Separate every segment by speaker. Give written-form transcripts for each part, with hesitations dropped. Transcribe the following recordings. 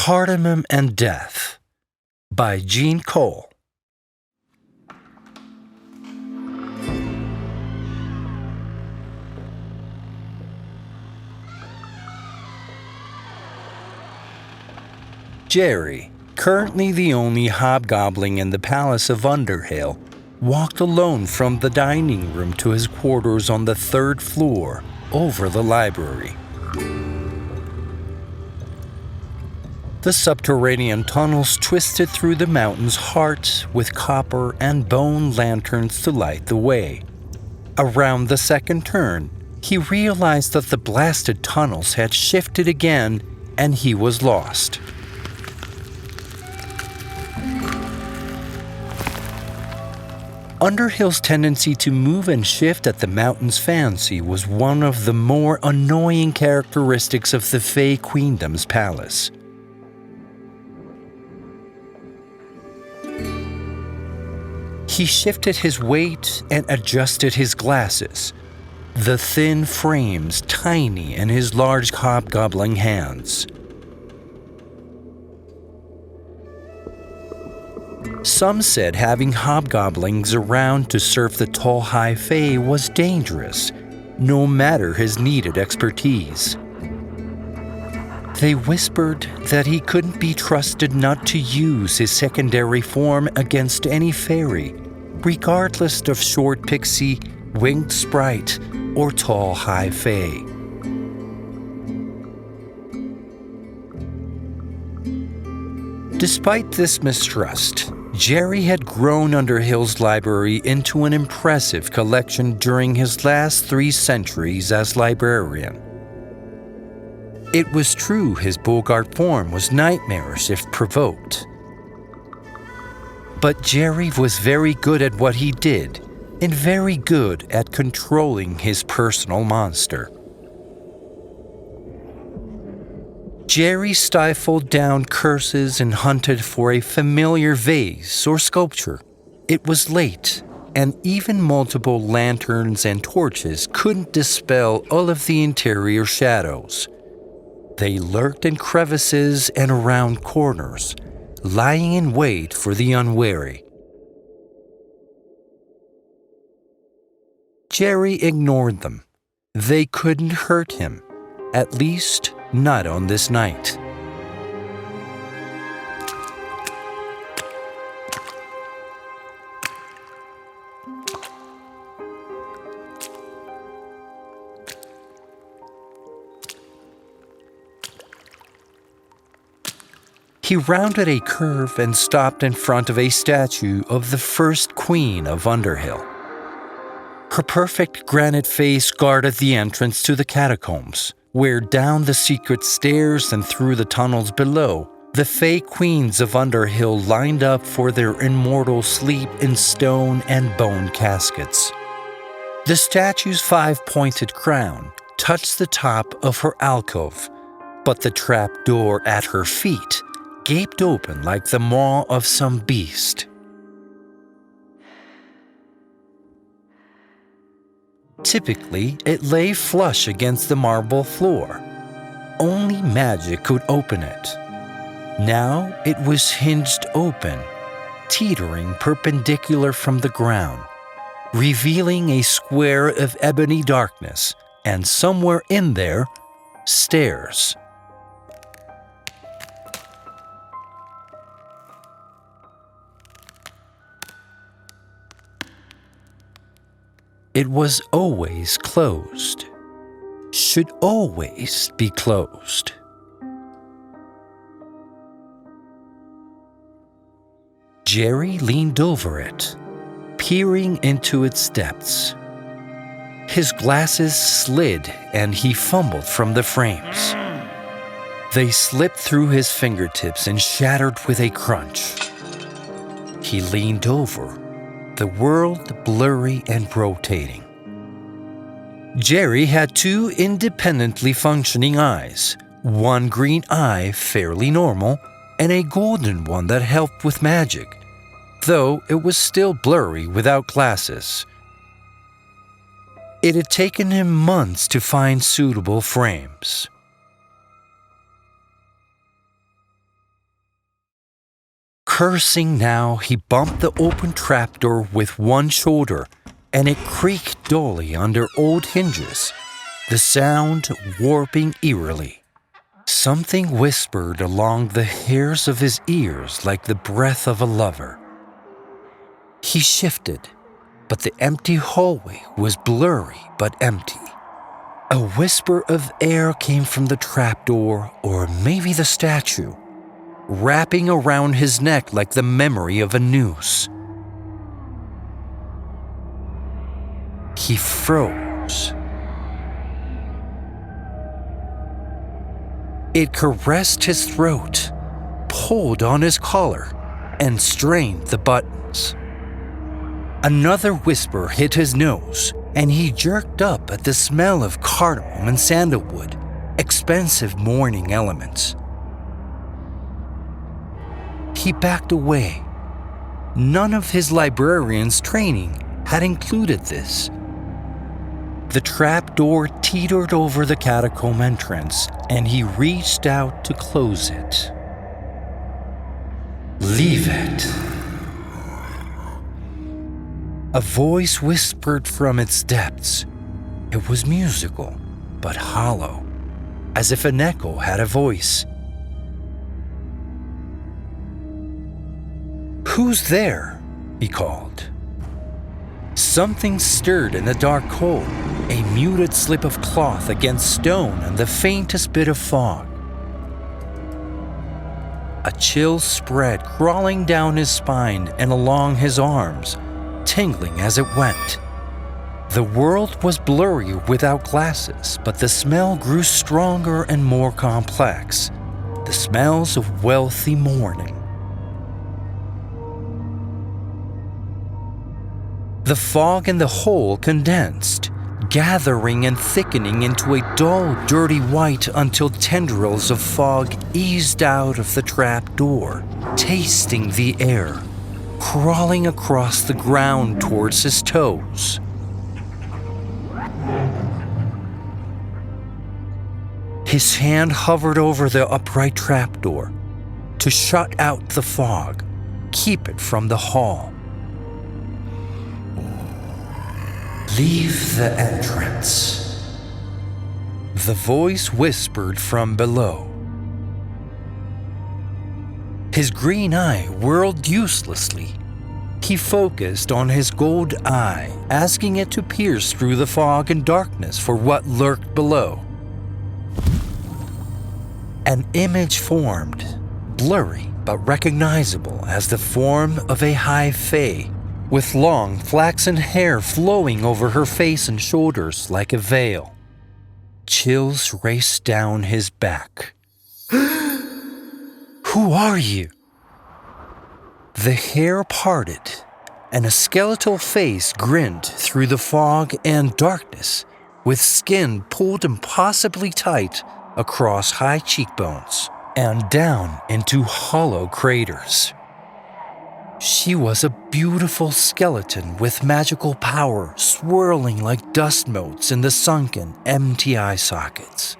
Speaker 1: Cardamon and Death by Jean Cole. Gerry, currently the only hobgoblin in the palace of Underhill, walked alone from the dining room to his quarters on the third floor over the library. The subterranean tunnels twisted through the mountain's heart with copper and bone lanterns to light the way. Around the second turn, he realized that the blasted tunnels had shifted again and he was lost. Underhill's tendency to move and shift at the mountain's fancy was one of the more annoying characteristics of the Fey Queendom's palace. He shifted his weight and adjusted his glasses, the thin frames tiny in his large hobgoblin hands. Some said having hobgoblins around to serve the tall high fae was dangerous, no matter his needed expertise. They whispered that he couldn't be trusted not to use his secondary form against any fairy, regardless of short pixie, winged sprite, or tall high fae. Despite this mistrust, Gerry had grown Underhill's library into an impressive collection during his last 3 centuries as librarian. It was true his Bogart form was nightmarish if provoked. But Gerry was very good at what he did, and very good at controlling his personal monster. Gerry stifled down curses and hunted for a familiar vase or sculpture. It was late, and even multiple lanterns and torches couldn't dispel all of the interior shadows. They lurked in crevices and around corners, lying in wait for the unwary. Gerry ignored them. They couldn't hurt him, at least not on this night. He rounded a curve and stopped in front of a statue of the first queen of Underhill. Her perfect granite face guarded the entrance to the catacombs, where down the secret stairs and through the tunnels below, the Fey Queens of Underhill lined up for their immortal sleep in stone and bone caskets. The statue's 5-pointed crown touched the top of her alcove, but the trap door at her feet gaped open like the maw of some beast. Typically, it lay flush against the marble floor. Only magic could open it. Now it was hinged open, teetering perpendicular from the ground, revealing a square of ebony darkness, and somewhere in there, stairs. It was always closed. Should always be closed. Gerry leaned over it, peering into its depths. His glasses slid and he fumbled from the frames. They slipped through his fingertips and shattered with a crunch. He leaned over, the world blurry and rotating. Gerry had 2 independently functioning eyes, one green eye fairly normal, and a golden one that helped with magic, though it was still blurry without glasses. It had taken him months to find suitable frames. Cursing now, he bumped the open trapdoor with one shoulder, and it creaked dully under old hinges, the sound warping eerily. Something whispered along the hairs of his ears like the breath of a lover. He shifted, but the empty hallway was blurry but empty. A whisper of air came from the trapdoor, or maybe the statue, wrapping around his neck like the memory of a noose. He froze. It caressed his throat, pulled on his collar, and strained the buttons. Another whisper hit his nose, and he jerked up at the smell of cardamom and sandalwood, expensive morning elements. He backed away. None of his librarian's training had included this. The trapdoor teetered over the catacomb entrance, and he reached out to close it. "Leave it." A voice whispered from its depths. It was musical, but hollow, as if an echo had a voice. "Who's there?" he called. Something stirred in the dark hole, a muted slip of cloth against stone and the faintest bit of fog. A chill spread crawling down his spine and along his arms, tingling as it went. The world was blurry without glasses, but the smell grew stronger and more complex, the smells of wealthy morning. The fog in the hole condensed, gathering and thickening into a dull, dirty white until tendrils of fog eased out of the trap door, tasting the air, crawling across the ground towards his toes. His hand hovered over the upright trapdoor to shut out the fog, keep it from the hall. "Leave the entrance," the voice whispered from below. His green eye whirled uselessly. He focused on his gold eye, asking it to pierce through the fog and darkness for what lurked below. An image formed, blurry but recognizable as the form of a high fae, with long flaxen hair flowing over her face and shoulders like a veil. Chills raced down his back. "Who are you?" The hair parted, and a skeletal face grinned through the fog and darkness, with skin pulled impossibly tight across high cheekbones and down into hollow craters. She was a beautiful skeleton with magical power swirling like dust motes in the sunken, empty eye sockets.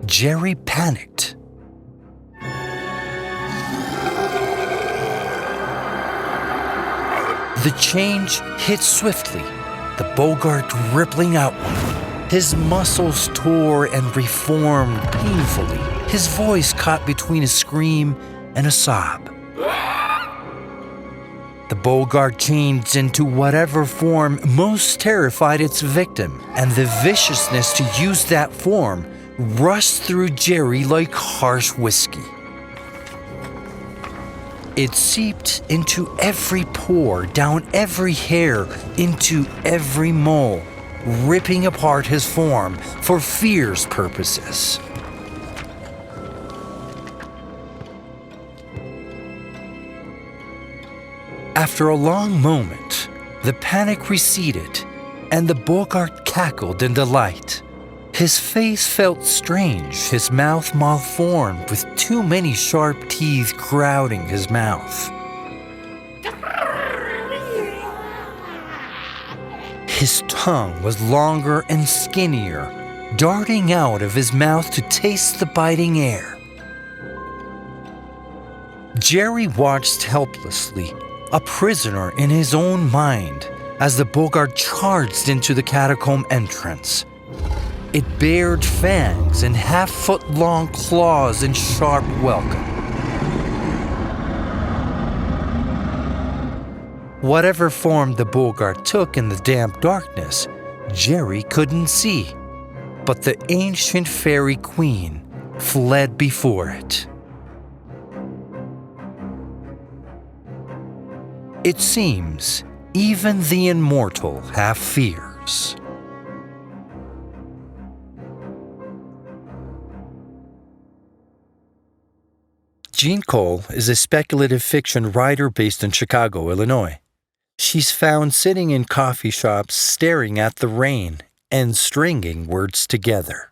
Speaker 1: Gerry panicked. The change hit swiftly, the Bogart rippling outward. His muscles tore and reformed painfully, his voice caught between a scream and a sob. The Bogart changed into whatever form most terrified its victim, and the viciousness to use that form rushed through Gerry like harsh whiskey. It seeped into every pore, down every hair, into every mole, ripping apart his form for fierce purposes. After a long moment, the panic receded, and the Bogart cackled in delight. His face felt strange, his mouth malformed with too many sharp teeth crowding his mouth. His tongue was longer and skinnier, darting out of his mouth to taste the biting air. Gerry watched helplessly, a prisoner in his own mind, as the boggart charged into the catacomb entrance. It bared fangs and half-foot-long claws in sharp welcome. Whatever form the boggart took in the damp darkness, Gerry couldn't see, but the ancient fairy queen fled before it. It seems even the immortal have fears. Jean Cole is a speculative fiction writer based in Chicago, Illinois. She's found sitting in coffee shops staring at the rain and stringing words together.